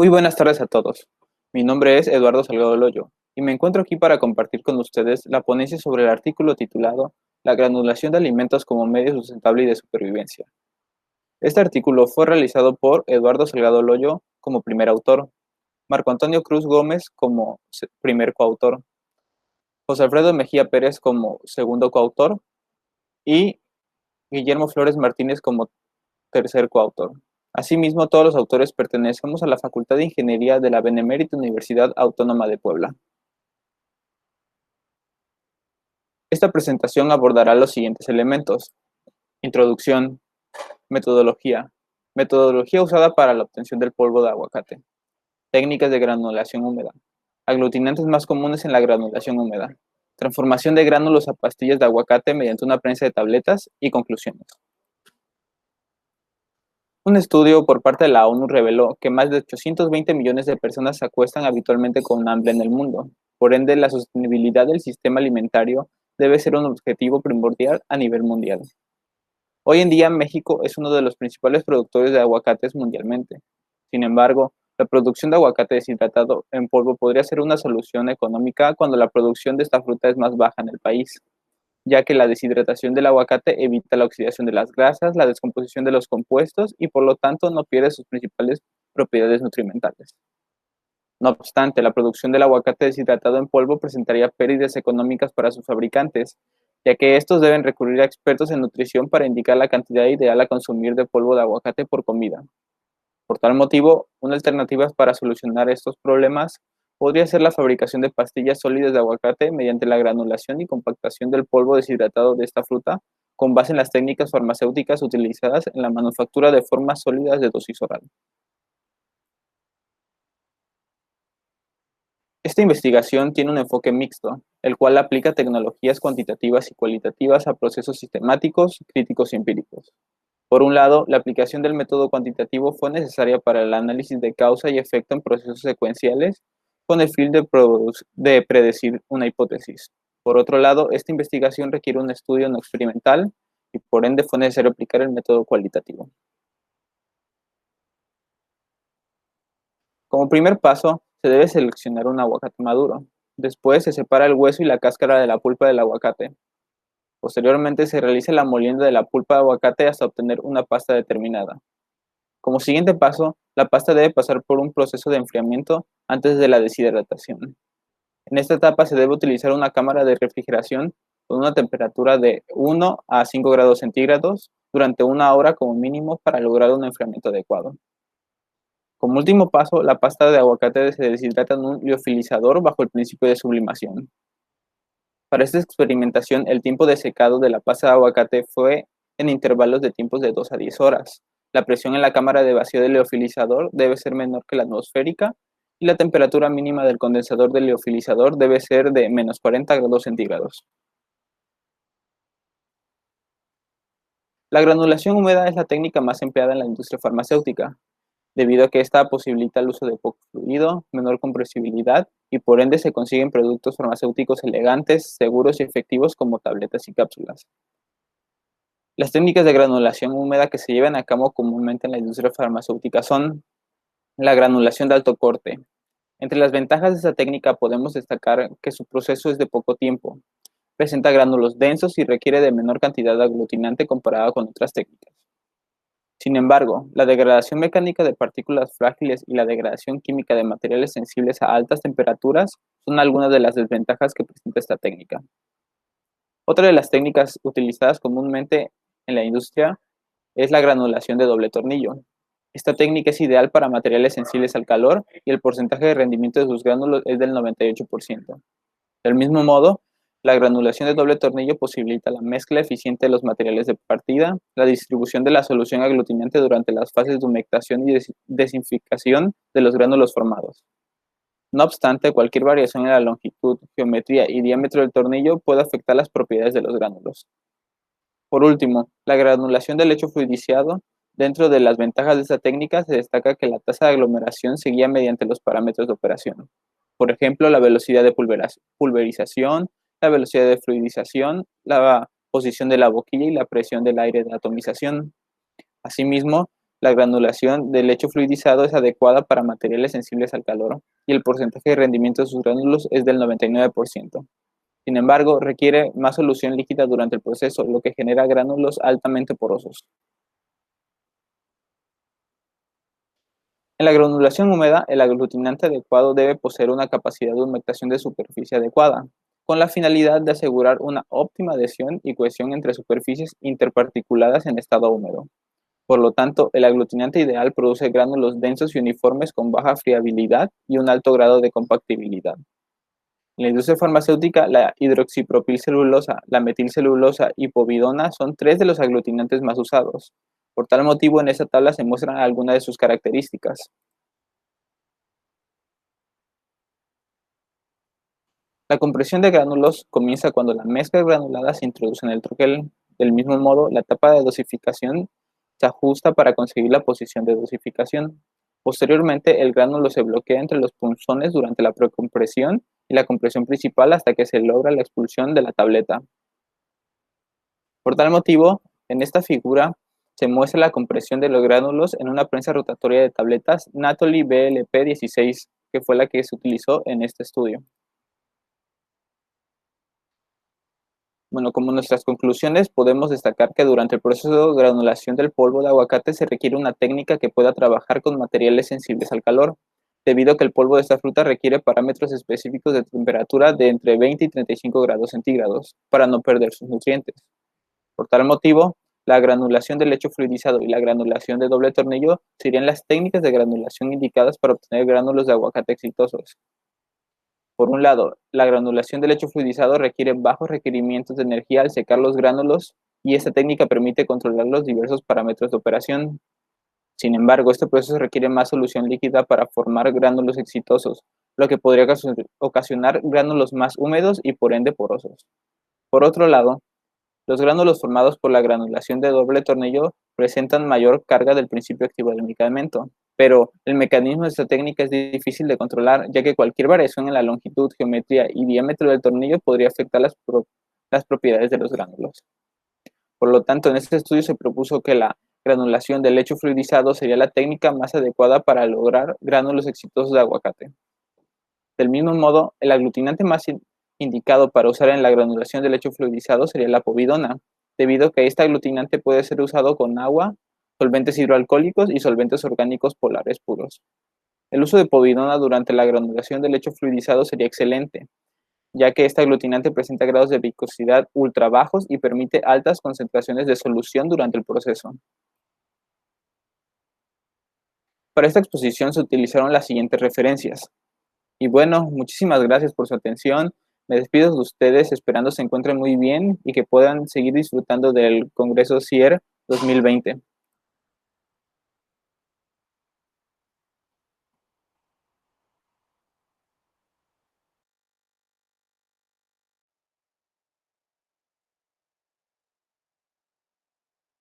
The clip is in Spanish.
Muy buenas tardes a todos. Mi nombre es Eduardo Salgado Loyo y me encuentro aquí para compartir con ustedes la ponencia sobre el artículo titulado La granulación de alimentos como medio sustentable y de supervivencia. Este artículo fue realizado por Eduardo Salgado Loyo como primer autor, Marco Antonio Cruz Gómez como primer coautor, José Alfredo Mejía Pérez como segundo coautor y Guillermo Flores Martínez como tercer coautor. Asimismo, todos los autores pertenecemos a la Facultad de Ingeniería de la Benemérita Universidad Autónoma de Puebla. Esta presentación abordará los siguientes elementos: introducción, metodología, metodología usada para la obtención del polvo de aguacate, técnicas de granulación húmeda, aglutinantes más comunes en la granulación húmeda, transformación de gránulos a pastillas de aguacate mediante una prensa de tabletas y conclusiones. Un estudio por parte de la ONU reveló que más de 820 millones de personas se acuestan habitualmente con hambre en el mundo. Por ende, la sostenibilidad del sistema alimentario debe ser un objetivo primordial a nivel mundial. Hoy en día, México es uno de los principales productores de aguacates mundialmente. Sin embargo, la producción de aguacate deshidratado en polvo podría ser una solución económica cuando la producción de esta fruta es más baja en el país, ya que la deshidratación del aguacate evita la oxidación de las grasas, la descomposición de los compuestos y por lo tanto no pierde sus principales propiedades nutrimentales. No obstante, la producción del aguacate deshidratado en polvo presentaría pérdidas económicas para sus fabricantes, ya que estos deben recurrir a expertos en nutrición para indicar la cantidad ideal a consumir de polvo de aguacate por comida. Por tal motivo, una alternativa para solucionar estos problemas podría ser la fabricación de pastillas sólidas de aguacate mediante la granulación y compactación del polvo deshidratado de esta fruta con base en las técnicas farmacéuticas utilizadas en la manufactura de formas sólidas de dosis oral. Esta investigación tiene un enfoque mixto, el cual aplica tecnologías cuantitativas y cualitativas a procesos sistemáticos, críticos y empíricos. Por un lado, la aplicación del método cuantitativo fue necesaria para el análisis de causa y efecto en procesos secuenciales con el fin de predecir una hipótesis. Por otro lado, esta investigación requiere un estudio no experimental y por ende fue necesario aplicar el método cualitativo. Como primer paso, se debe seleccionar un aguacate maduro. Después se separa el hueso y la cáscara de la pulpa del aguacate. Posteriormente se realiza la molienda de la pulpa de aguacate hasta obtener una pasta determinada. Como siguiente paso, la pasta debe pasar por un proceso de enfriamiento antes de la deshidratación. En esta etapa se debe utilizar una cámara de refrigeración con una temperatura de 1 a 5 grados centígrados durante una hora como mínimo para lograr un enfriamiento adecuado. Como último paso, la pasta de aguacate se deshidrata en un liofilizador bajo el principio de sublimación. Para esta experimentación, el tiempo de secado de la pasta de aguacate fue en intervalos de tiempos de 2 a 10 horas. La presión en la cámara de vacío del liofilizador debe ser menor que la atmosférica y la temperatura mínima del condensador del liofilizador debe ser de menos 40 grados centígrados. La granulación húmeda es la técnica más empleada en la industria farmacéutica, debido a que esta posibilita el uso de poco fluido, menor compresibilidad y por ende se consiguen productos farmacéuticos elegantes, seguros y efectivos como tabletas y cápsulas. Las técnicas de granulación húmeda que se llevan a cabo comúnmente en la industria farmacéutica son la granulación de alto corte. Entre las ventajas de esta técnica podemos destacar que su proceso es de poco tiempo, presenta gránulos densos y requiere de menor cantidad de aglutinante comparada con otras técnicas. Sin embargo, la degradación mecánica de partículas frágiles y la degradación química de materiales sensibles a altas temperaturas son algunas de las desventajas que presenta esta técnica. Otra de las técnicas utilizadas comúnmente en la industria es la granulación de doble tornillo. Esta técnica es ideal para materiales sensibles al calor y el porcentaje de rendimiento de sus gránulos es del 98%. Del mismo modo, la granulación de doble tornillo posibilita la mezcla eficiente de los materiales de partida, la distribución de la solución aglutinante durante las fases de humectación y desinfectación de los gránulos formados. No obstante, cualquier variación en la longitud, geometría y diámetro del tornillo puede afectar las propiedades de los gránulos. Por último, la granulación del lecho fluidiciado. Dentro de las ventajas de esta técnica se destaca que la tasa de aglomeración se guía mediante los parámetros de operación. Por ejemplo, la velocidad de pulverización, la velocidad de fluidización, la posición de la boquilla y la presión del aire de atomización. Asimismo, La granulación del lecho fluidizado es adecuada para materiales sensibles al calor y el porcentaje de rendimiento de sus gránulos es del 99%. Sin embargo, requiere más solución líquida durante el proceso, lo que genera gránulos altamente porosos. En la granulación húmeda, el aglutinante adecuado debe poseer una capacidad de humectación de superficie adecuada, con la finalidad de asegurar una óptima adhesión y cohesión entre superficies interparticuladas en estado húmedo. Por lo tanto, el aglutinante ideal produce gránulos densos y uniformes con baja friabilidad y un alto grado de compactibilidad. En la industria farmacéutica, la hidroxipropilcelulosa, la metilcelulosa y povidona son tres de los aglutinantes más usados. Por tal motivo, en esta tabla se muestran algunas de sus características. La compresión de gránulos comienza cuando la mezcla granulada se introduce en el troquel. Del mismo modo, la etapa de dosificación se ajusta para conseguir la posición de dosificación. Posteriormente, el gránulo se bloquea entre los punzones durante la precompresión y la compresión principal hasta que se logra la expulsión de la tableta. Por tal motivo, en esta figura se muestra la compresión de los gránulos en una prensa rotatoria de tabletas Natoli BLP16, que fue la que se utilizó en este estudio. Bueno, como nuestras conclusiones, podemos destacar que durante el proceso de granulación del polvo de aguacate se requiere una técnica que pueda trabajar con materiales sensibles al calor, debido a que el polvo de esta fruta requiere parámetros específicos de temperatura de entre 20 y 35 grados centígrados para no perder sus nutrientes. Por tal motivo, la granulación de lecho fluidizado y la granulación de doble tornillo serían las técnicas de granulación indicadas para obtener gránulos de aguacate exitosos. Por un lado, la granulación del lecho fluidizado requiere bajos requerimientos de energía al secar los gránulos y esta técnica permite controlar los diversos parámetros de operación. Sin embargo, este proceso requiere más solución líquida para formar gránulos exitosos, lo que podría ocasionar gránulos más húmedos y por ende porosos. Por otro lado, los gránulos formados por la granulación de doble tornillo presentan mayor carga del principio activo del medicamento, pero el mecanismo de esta técnica es difícil de controlar, ya que cualquier variación en la longitud, geometría y diámetro del tornillo podría afectar las propiedades de los gránulos. Por lo tanto, en este estudio se propuso que la granulación del lecho fluidizado sería la técnica más adecuada para lograr gránulos exitosos de aguacate. Del mismo modo, el aglutinante más indicado para usar en la granulación del lecho fluidizado sería la povidona, debido a que este aglutinante puede ser usado con agua, solventes hidroalcohólicos y solventes orgánicos polares puros. El uso de povidona durante la granulación del lecho fluidizado sería excelente, ya que este aglutinante presenta grados de viscosidad ultra bajos y permite altas concentraciones de solución durante el proceso. Para esta exposición se utilizaron las siguientes referencias. Y bueno, muchísimas gracias por su atención. Me despido de ustedes esperando se encuentren muy bien y que puedan seguir disfrutando del Congreso CIER 2020.